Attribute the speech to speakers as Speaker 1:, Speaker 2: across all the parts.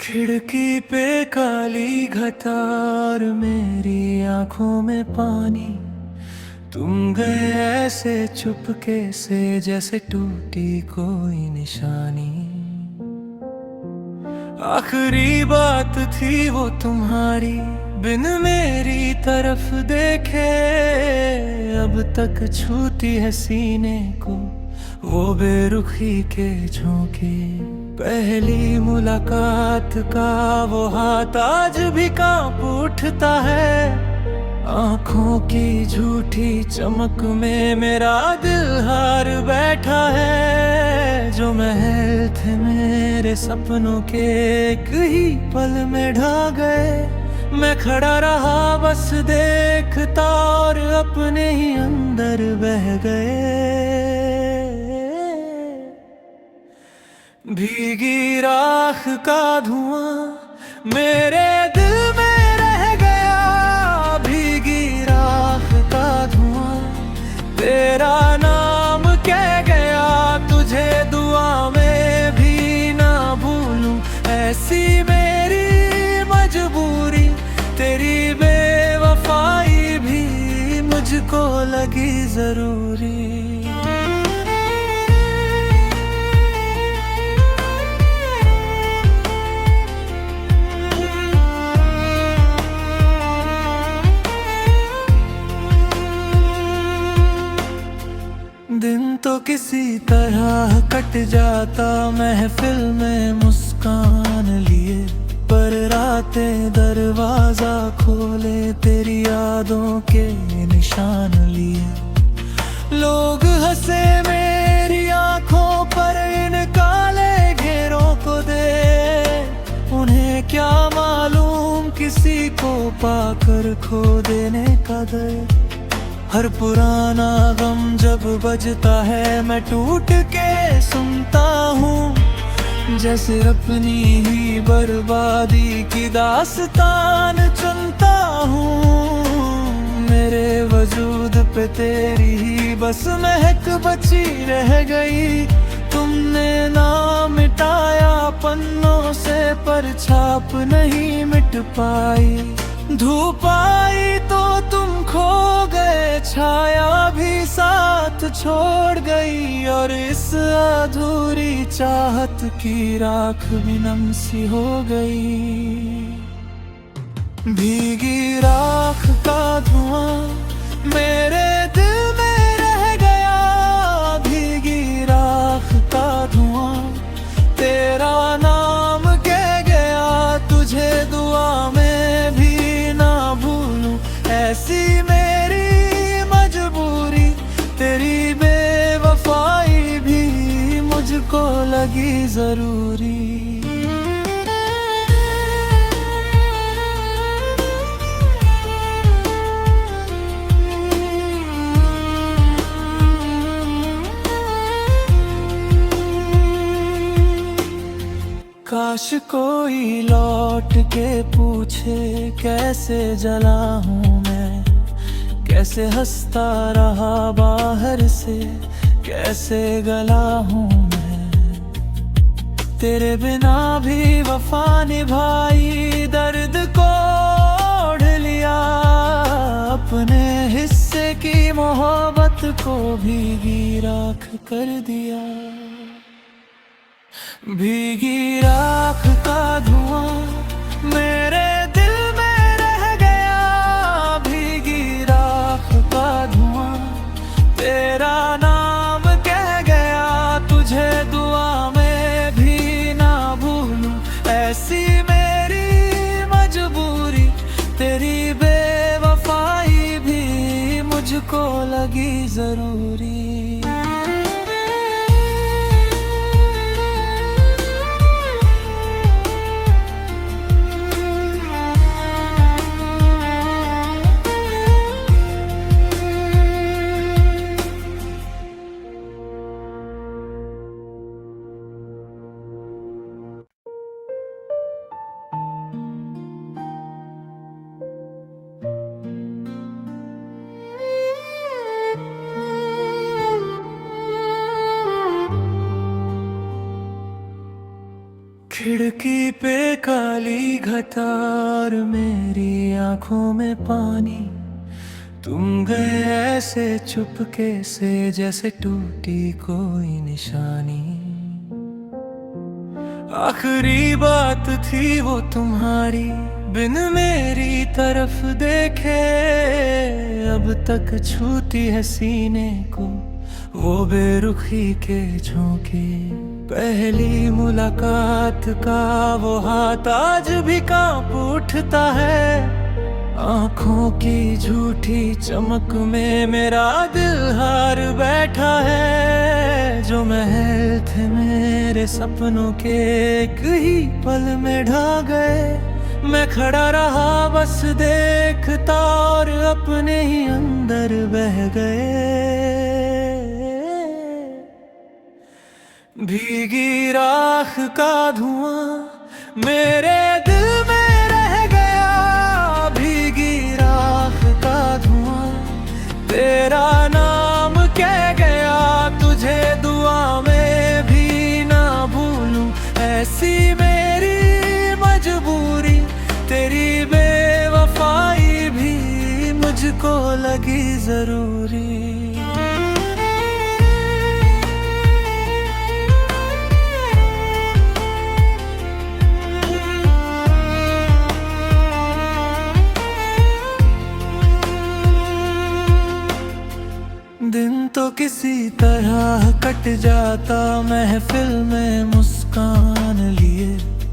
Speaker 1: खिड़की पे काली घटार, मेरी आंखों में पानी। तुम गए ऐसे चुपके से, जैसे टूटी कोई निशानी। आखिरी बात थी वो तुम्हारी, बिन मेरी तरफ देखे। अब तक छूती है सीने को वो बेरुखी के झोंके। पहली मुलाकात का वो हाथ आज भी कांप उठता है। आंखों की झूठी चमक में मेरा दिल हार बैठा है। जो महल थे मेरे सपनों के, एक ही पल में ढह गए। मैं खड़ा रहा बस देखता, और अपने ही अंदर बह गए। भीगी राख का धुआं मेरे दिल में रह गया। भीगी राख का धुआं तेरा नाम कह गया। तुझे दुआ में भी ना भूलूं, ऐसी मेरी मजबूरी। तेरी बेवफाई भी मुझको लगी जरूरी। दिन तो किसी तरह कट जाता महफिल में मुस्कान लिए, पर रातें दरवाजा खोले तेरी यादों के निशान लिए। लोग हंसे मेरी आंखों पर, इन काले घेरों को दे। उन्हें क्या मालूम किसी को पाकर खो देने का दर्द। हर पुराना गम जब बजता है, मैं टूट के सुनता हूँ। जैसे अपनी ही बर्बादी की दास्तान चुनता हूँ। मेरे वजूद पे तेरी ही बस महक बची रह गई। तुमने नाम मिटाया पन्नों से, पर छाप नहीं मिट पाई। धूप आई तो तुम खो गए, छाया भी साथ छोड़ गई। और इस अधूरी चाहत की राख भी नम सी हो गई। भीगी राख का धुआं मेरे दिल में रह गया। भीगी राख का धुआं तेरा नाम कह गया। तुझे दुआ में भी ना भूलूं, ऐसी मेरी मजबूरी। तेरी बेवफाई भी मुझको लगी जरूरी। काश कोई लौट के पूछे, कैसे जला हूँ मैं। कैसे हंसता रहा बाहर से, कैसे गला हूँ मैं। तेरे बिना भी वफा निभाई, दर्द को ओढ़ लिया। अपने हिस्से की मोहब्बत को भीगी राख कर दिया। भीगी राख का धुआं मेरे दिल में रह गया। भीगी राख का धुआं तेरा नाम कह गया। तुझे दुआ में भी ना भूलूं, ऐसी मेरी मजबूरी। तेरी बेवफाई भी मुझको लगी जरूरी। खिड़की पे काली घटार, मेरी आंखों में पानी। तुम गए ऐसे चुपके से, जैसे टूटी कोई निशानी। आखिरी बात थी वो तुम्हारी, बिन मेरी तरफ देखे। अब तक छूती है सीने को वो बेरुखी के झोंके। पहली मुलाकात का वो हाथ आज भी कांप उठता है। आंखों की झूठी चमक में मेरा दिल हार बैठा है। जो महल थे मेरे सपनों के, एक ही पल में ढह गए। मैं खड़ा रहा बस देखता, और अपने ही अंदर बह गए। भीगी राख का धुआं मेरे दिल में रह गया। भीगी राख का धुआं तेरा नाम कह गया। तुझे दुआ में भी ना भूलूं, ऐसी मेरी मजबूरी। तेरी बेवफाई भी मुझको लगी जरूरी। दिन तो किसी तरह कट जाता महफिल में मुस्कान लिए,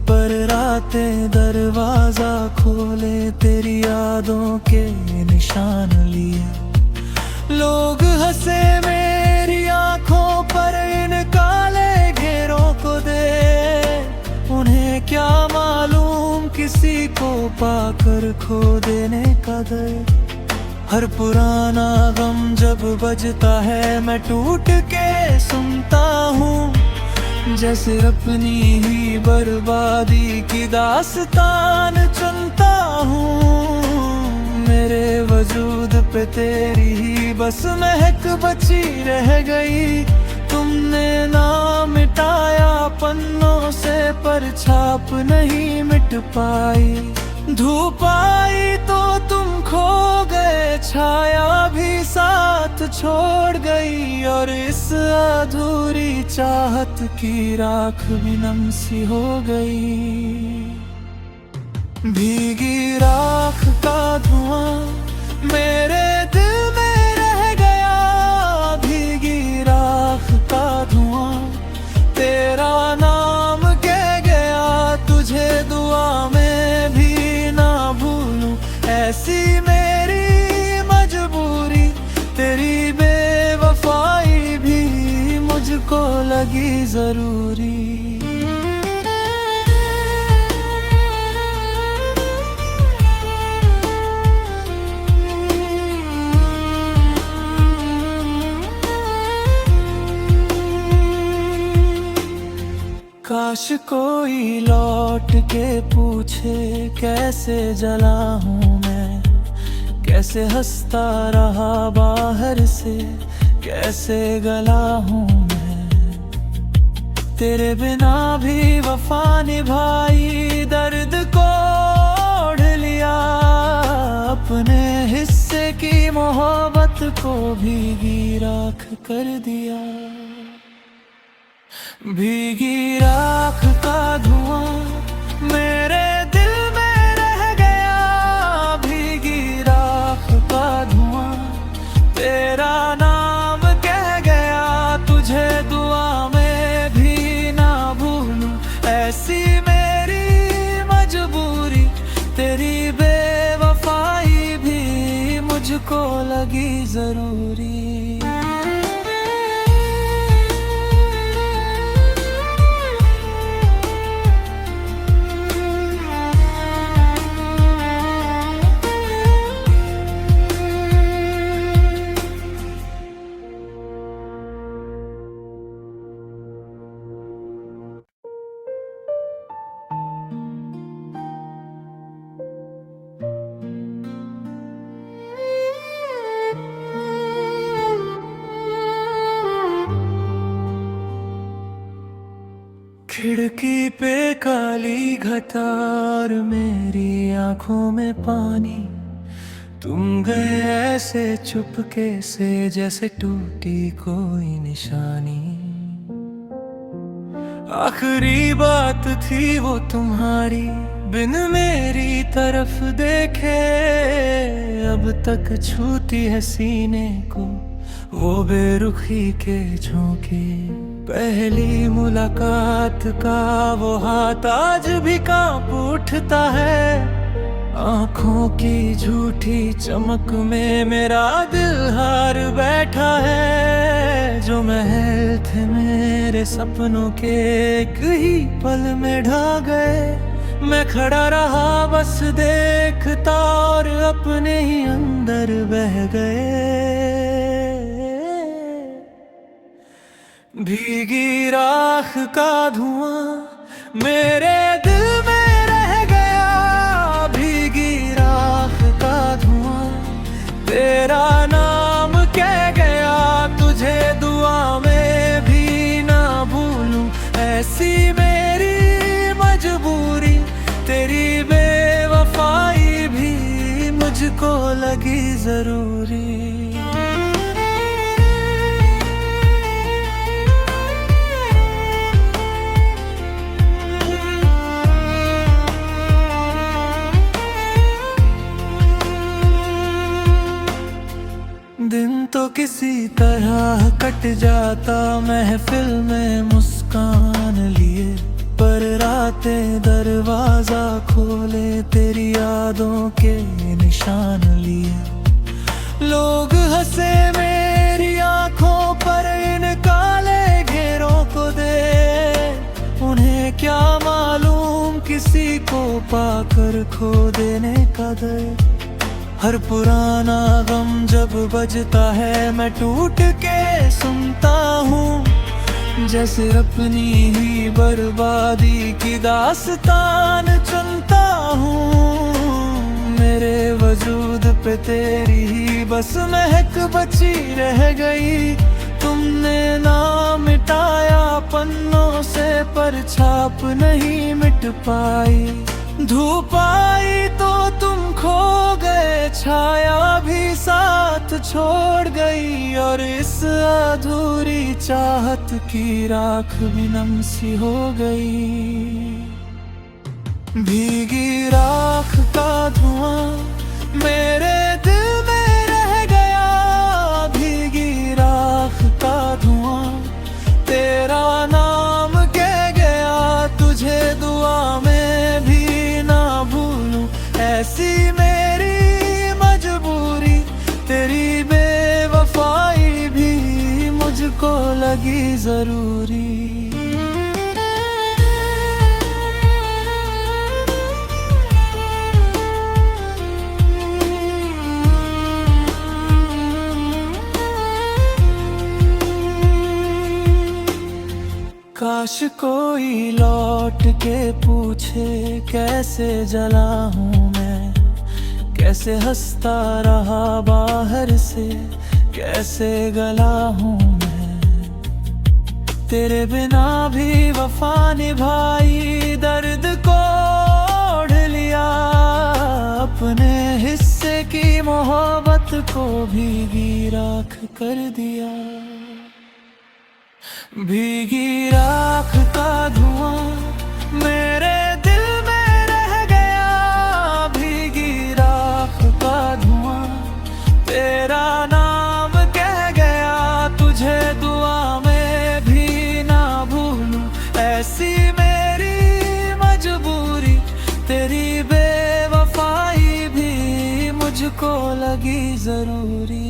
Speaker 1: पर रातें दरवाजा खोले तेरी यादों के निशान लिए। लोग हंसे मेरी आंखों पर इन काले घेरों को दे। उन्हें क्या मालूम किसी को पाकर खो देने का दर्द। हर पुराना गम जब बजता है मैं टूट के सुनता हूँ। जैसे अपनी ही बर्बादी की दास्तान चुनता हूँ। मेरे वजूद पे तेरी ही बस महक बची रह गई। तुमने नाम मिटाया पन्नों से, पर छाप नहीं मिट पाई। धूप आई तो तुम खो गए, छाया भी साथ छोड़ गई। और इस अधूरी चाहत की राख भी नम सी हो गई। भीगी राख का धुआं मेरे दिल में रह गया। भीगी राख का धुआं तेरा नाम कह गया। तुझे दुआ में भी ऐसी मेरी मजबूरी। तेरी बेवफाई भी मुझको लगी जरूरी। काश कोई लौट के पूछे कैसे जला हूँ मैं। कैसे हंसता रहा बाहर से, कैसे गला हूँ मैं। तेरे बिना भी वफा निभाई, दर्द को ओढ़ लिया। अपने हिस्से की मोहब्बत को भीगी राख कर दिया। भीगी राख का धुआं मेरे दिल में रह गया। भीगी राख का धुआं तेरा नाम कह गया। तुझे दुआ में भी ना भूलूं, ऐसी मेरी मजबूरी। तेरी बेवफाई भी मुझको लगी जरूरी। खिड़की पे काली घटार, मेरी आंखों में पानी। तुम गए ऐसे चुपके से, जैसे टूटी कोई निशानी। आखिरी बात थी वो तुम्हारी, बिन मेरी तरफ देखे। अब तक छूती है सीने को वो बेरुखी के झोंके। पहली मुलाकात का वो हाथ आज भी कांप उठता है। आंखों की झूठी चमक में मेरा दिल हार बैठा है। जो महल थे मेरे सपनों के, एक ही पल में ढह गए। मैं खड़ा रहा बस देखता, और अपने ही अंदर बह गए। भीगी राख का धुआं मेरे दिल में रह गया। भीगी राख का धुआं तेरा नाम कह गया। तुझे दुआ में भी ना भूलूं, ऐसी मेरी मजबूरी। तेरी बेवफाई भी मुझको लगी जरूरी। दिन तो किसी तरह कट जाता महफिल में मुस्कान लिए, पर रातें दरवाजा खोले तेरी यादों के निशान लिए। लोग हंसे मेरी आंखों पर इन काले घेरों को दे। उन्हें क्या मालूम किसी को पाकर खो देने का दर्द। हर पुराना गम जब बजता है मैं टूट के सुनता हूँ। जैसे अपनी ही बर्बादी की दास्तान चुनता हूँ। मेरे वजूद पे तेरी ही बस महक बची रह गई। तुमने नाम मिटाया पन्नों से, पर छाप नहीं मिट पाई। धूप आई तो तुम खो गए, छाया भी साथ छोड़ गई। और इस अधूरी चाहत की राख भी नम सी हो गई। भीगी राख का धुआं मेरे दिल में रह गया। भीगी राख का धुआं तेरा नाम कह गया। तुझे दुआ में भी भूलूं, ऐसी मेरी मजबूरी। तेरी बेवफाई भी मुझको लगी जरूरी। काश कोई लौट के पूछे कैसे जला हूँ मैं। कैसे हंसता रहा बाहर से, कैसे गला हूँ मैं। तेरे बिना भी वफा निभाई, दर्द को ओढ़ लिया। अपने हिस्से की मोहब्बत को भीगी राख कर दिया। भीगी राख का धुआं मेरे दिल में रह गया। भीगी राख का धुआं तेरा नाम कह गया। तुझे दुआ में भी ना भूलूं, ऐसी मेरी मजबूरी। तेरी बेवफाई भी मुझको लगी जरूरी।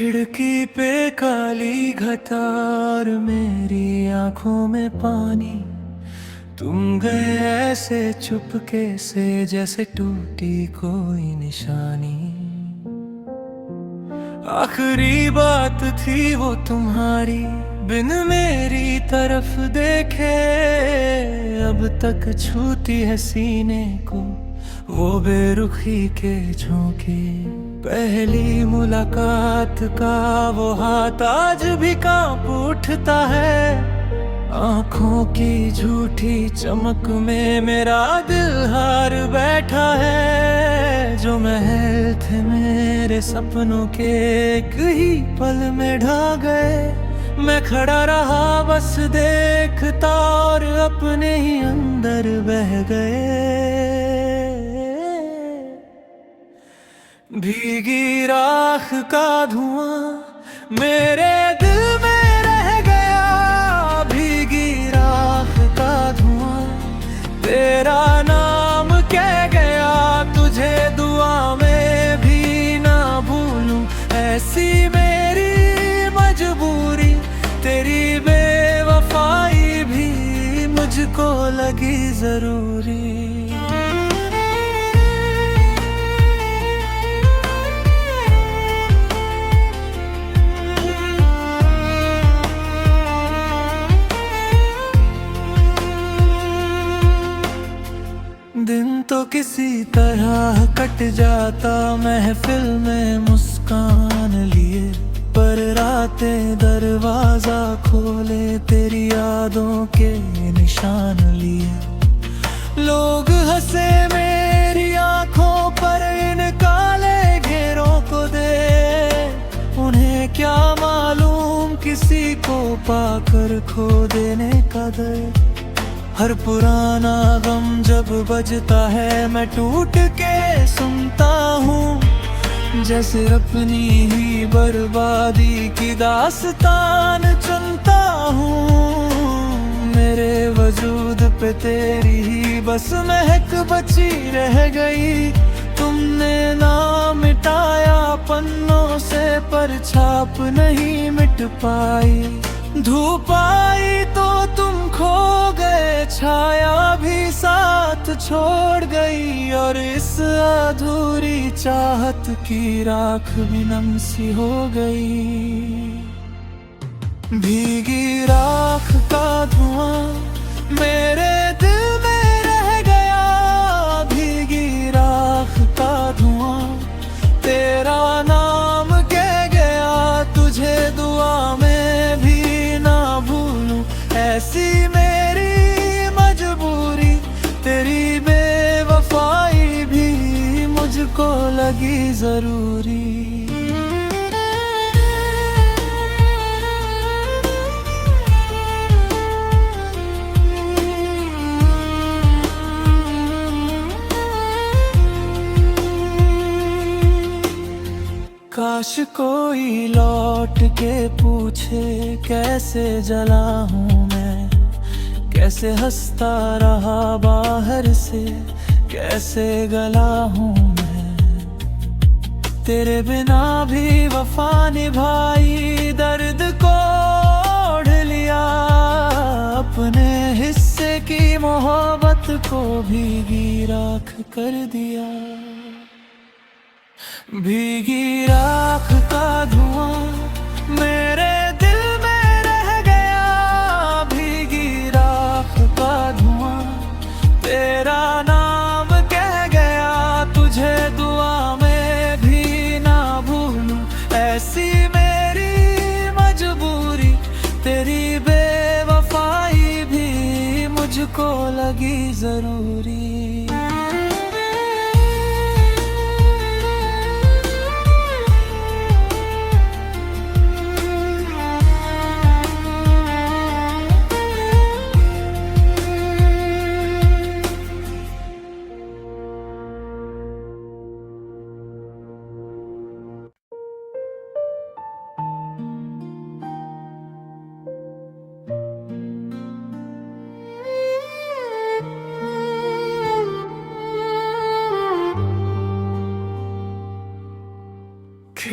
Speaker 1: खिड़की पे काली घटार, मेरी आंखों में पानी। तुम गए ऐसे चुपके से, जैसे टूटी कोई निशानी। आखिरी बात थी वो तुम्हारी, बिन मेरी तरफ देखे। अब तक छूती है सीने को वो बेरुखी के झोंके। पहली मुलाकात का वो हाथ आज भी कांप उठता है। आंखों की झूठी चमक में मेरा दिल हार बैठा है। जो महल थे मेरे सपनों के, एक ही पल में ढह गए। मैं खड़ा रहा बस देखता, और अपने ही अंदर बह गए। भीगी राख का धुआं मेरे दिल में रह गया। भीगी राख का धुआं तेरा नाम कह गया। तुझे दुआ में भी ना भूलूं, ऐसी मेरी मजबूरी। तेरी बेवफाई भी मुझको लगी जरूरी। दिन तो किसी तरह कट जाता महफिल में मुस्कान लिए, पर रातें दरवाजा खोले तेरी यादों के निशान लिए। लोग हंसे मेरी आंखों पर इन काले घेरों को दे। उन्हें क्या मालूम किसी को पाकर खो देने का दर्द। हर पुराना गम जब बजता है मैं टूट के सुनता हूँ। जैसे अपनी ही बर्बादी की दास्तान चुनता हूँ। मेरे वजूद पे तेरी ही बस महक बची रह गई। तुमने नाम मिटाया पन्नों से, पर छाप नहीं मिट पाई। धूप आई तो तुम खो गए, छाया भी साथ छोड़ गई। और इस अधूरी चाहत की राख भी नम सी हो गई। भीगी राख का धुआं मेरे दिल में रह गया। भीगी राख का धुआं तेरा नाम कह गया। तुझे दुआ में भी भूलूं, ऐसी मेरी मजबूरी। तेरी बेवफाई भी मुझको लगी जरूरी। काश कोई लौट के पूछे कैसे जला हूँ मैं। कैसे हंसता रहा बाहर से, कैसे गला हूँ मैं। तेरे बिना भी वफा निभाई, दर्द को ओढ़ लिया। अपने हिस्से की मोहब्बत को भीगी राख कर दिया। भीगी राख का धुआं मेरे दिल में रह गया। भीगी राख का धुआं तेरा नाम कह गया। तुझे दुआ में भी ना भूलूं, ऐसी मेरी मजबूरी। तेरी बेवफाई भी मुझको लगी जरूरी।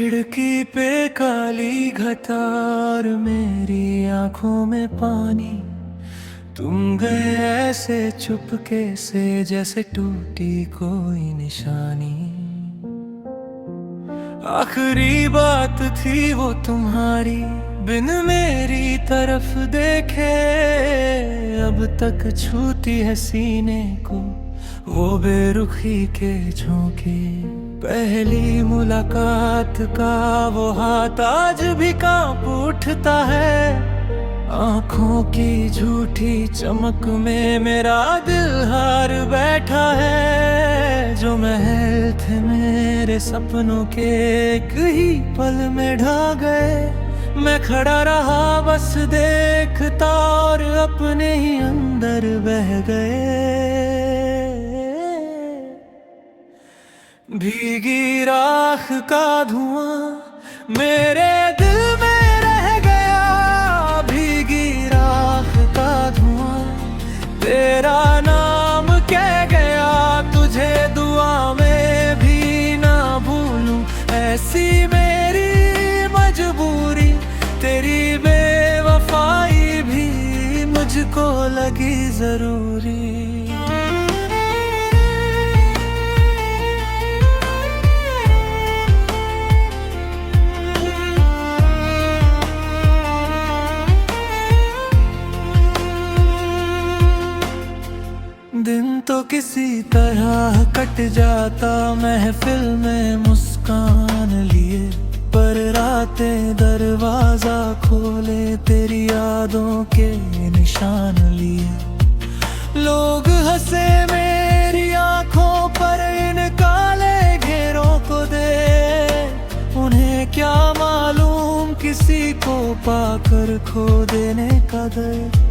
Speaker 1: खिड़की पे काली घटार, मेरी आंखों में पानी। तुम गए ऐसे चुपके से, जैसे टूटी कोई निशानी। आखिरी बात थी वो तुम्हारी, बिन मेरी तरफ देखे। अब तक छूती है सीने को वो बेरुखी के झोंके। पहली मुलाकात का वो हाथ आज भी कांप उठता है। आंखों की झूठी चमक में मेरा दिल हार बैठा है। जो महल थे मेरे सपनों के, एक ही पल में ढा गए। मैं खड़ा रहा बस देखता, और अपने ही अंदर बह गए। भीगी राख का धुआं मेरे दिल में रह गया। भीगी राख का धुआं तेरा नाम कह गया। तुझे दुआ में भी ना भूलूं, ऐसी मेरी मजबूरी। तेरी बेवफाई भी मुझको लगी जरूरी। दिन तो किसी तरह कट जाता महफिल में मुस्कान लिए, पर रातें दरवाजा खोले तेरी यादों के निशान लिए। लोग हंसे मेरी आंखों पर इन काले घेरों को दे। उन्हें क्या मालूम किसी को पाकर खो देने का दर्द।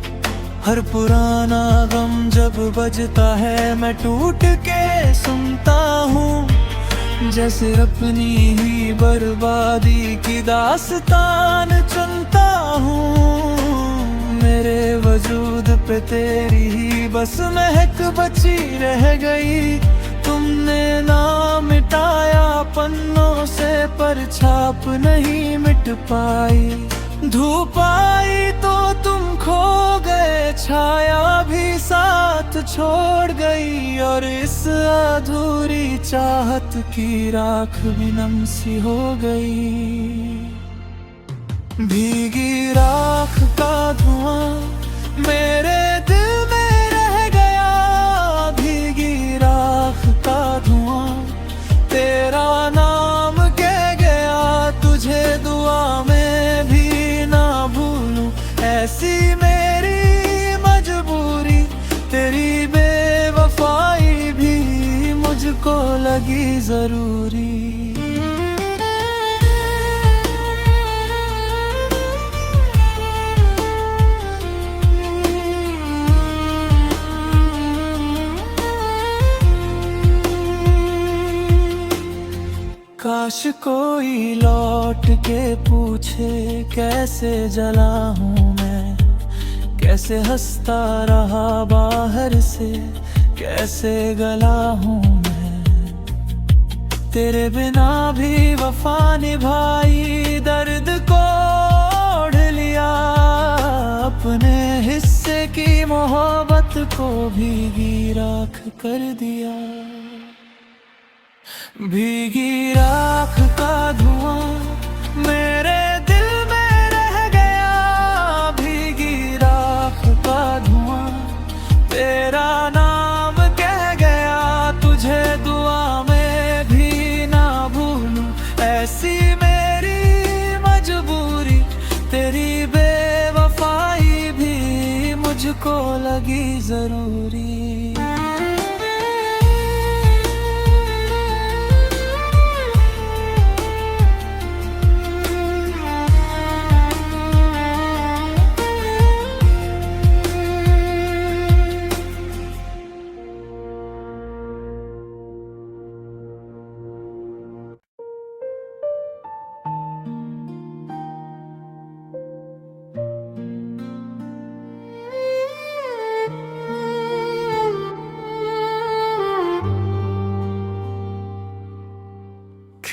Speaker 1: हर पुराना गम जब बजता है मैं टूट के सुनता हूँ। जैसे अपनी ही बर्बादी की दास्तान चुनता हूँ। मेरे वजूद पे तेरी ही बस महक बची रह गई। तुमने नाम मिटाया पन्नों से, पर छाप नहीं मिट पाई। धूप आई तो तुम खो गए, छाया भी साथ छोड़ गई। और इस अधूरी चाहत की राख भी नम सी हो गई। भीगी राख का धुआं मेरे दिल में रह गया। भीगी राख का धुआं तेरा नाम कह गया। तुझे दुआ में भी ना भूलूं, ऐसी मेरी मजबूरी। तेरी बेवफाई भी मुझको लगी जरूरी। काश कोई लौट के पूछे कैसे जला हूँ मैं। कैसे हंसता रहा बाहर से, कैसे गला हूँ मैं। तेरे बिना भी वफा निभाई, दर्द को ओढ़ लिया। अपने हिस्से की मोहब्बत को भीगी राख कर दिया। भीगी राख का धुआं मेरे दिल में रह गया। भीगी राख का धुआं तेरा नाम कह गया। तुझे दुआ में भी ना भूलूं, ऐसी मेरी मजबूरी। तेरी बेवफाई भी मुझको लगी जरूरी।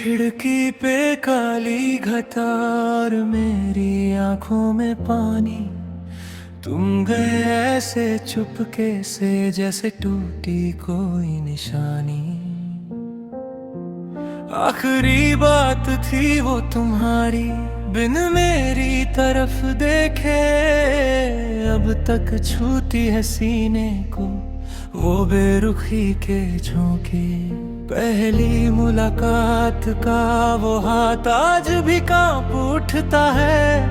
Speaker 1: खिड़की पे काली घटार, मेरी आंखों में पानी। तुम गए ऐसे चुपके से, जैसे टूटी कोई निशानी। आखिरी बात थी वो तुम्हारी, बिन मेरी तरफ देखे। अब तक छूती है सीने को वो बेरुखी के झोंके। पहली मुलाकात का वो हाथ आज भी कांप उठता है।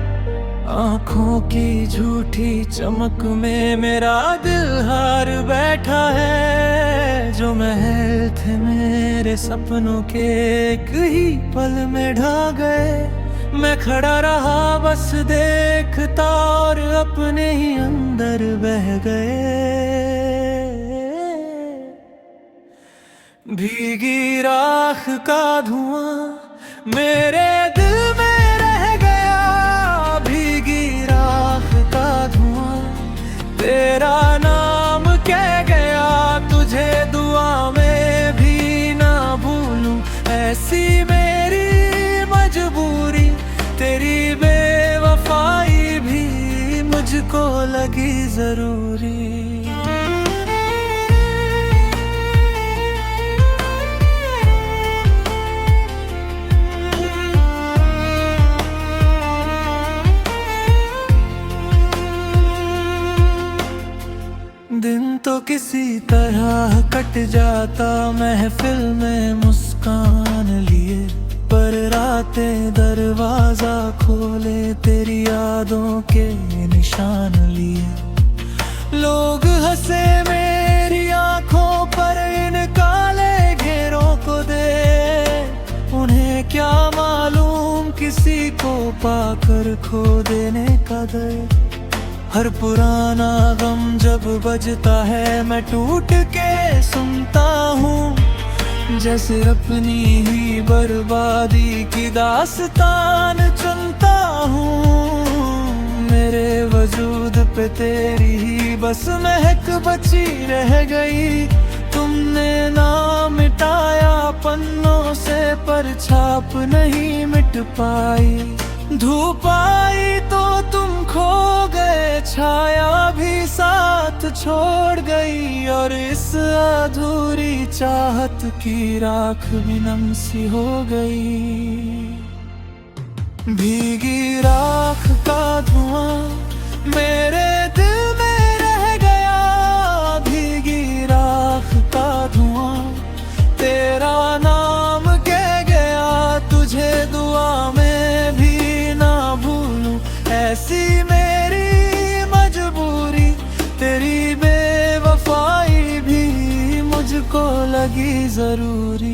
Speaker 1: आंखों की झूठी चमक में मेरा दिल हार बैठा है। जो महल थे मेरे सपनों के, एक ही पल में ढा गए। मैं खड़ा रहा बस देखता, और अपने ही अंदर बह गए। भीगी राख का धुआं मेरे दिल में रह गया। भीगी राख का धुआं तेरा नाम कह गया। तुझे दुआ में भी ना भूलूं, ऐसी मेरी मजबूरी। तेरी बेवफाई भी मुझको लगी जरूरी। दिन तो किसी तरह कट जाता महफिल में मुस्कान लिए, पर रातें दरवाजा खोले तेरी यादों के निशान लिए। लोग हंसे मेरी आंखों पर इन काले घेरों को दे। उन्हें क्या मालूम किसी को पाकर खो देने का दर्द। हर पुराना गम जब बजता है मैं टूट के सुनता हूँ। जैसे अपनी ही बर्बादी की दास्तान चुनता हूँ। मेरे वजूद पे तेरी ही बस महक बची रह गई। तुमने नाम मिटाया पन्नों से, पर छाप नहीं मिट पाई। धूप आई तो तुम खो गए, छाया भी साथ छोड़ गई। और इस अधूरी चाहत की राख भी नम सी हो गई। भीगी राख का धुआं मेरे दिल में रह गया। भीगी राख का धुआं तेरा नाम कह गया। तुझे दुआ में भी ना भूलूं, ऐसी मेरी मजबूरी। तेरी बेवफाई भी मुझको लगी जरूरी।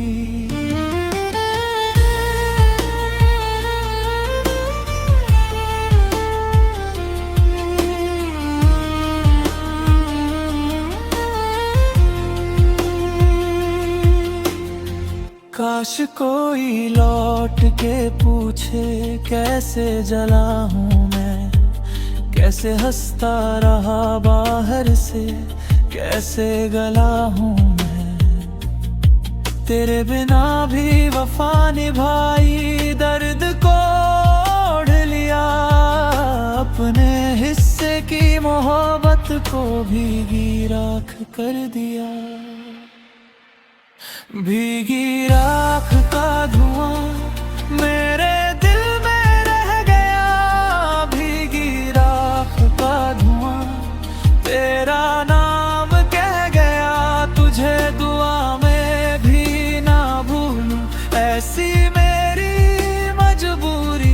Speaker 1: काश कोई लौट के पूछे कैसे जला हूँ मैं। कैसे हंसता रहा बाहर से, कैसे गला हूँ मैं। तेरे बिना भी वफा निभाई, दर्द को ओढ़ लिया। अपने हिस्से की मोहब्बत को भीगी राख कर दिया। भीगी राख का धुआं मेरे दिल में रह गया। भीगी राख का धुआं तेरा नाम कह गया। तुझे दुआ में भी ना भूलूं, ऐसी मेरी मजबूरी।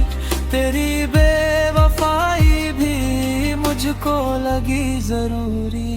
Speaker 1: तेरी बेवफाई भी मुझको लगी जरूरी।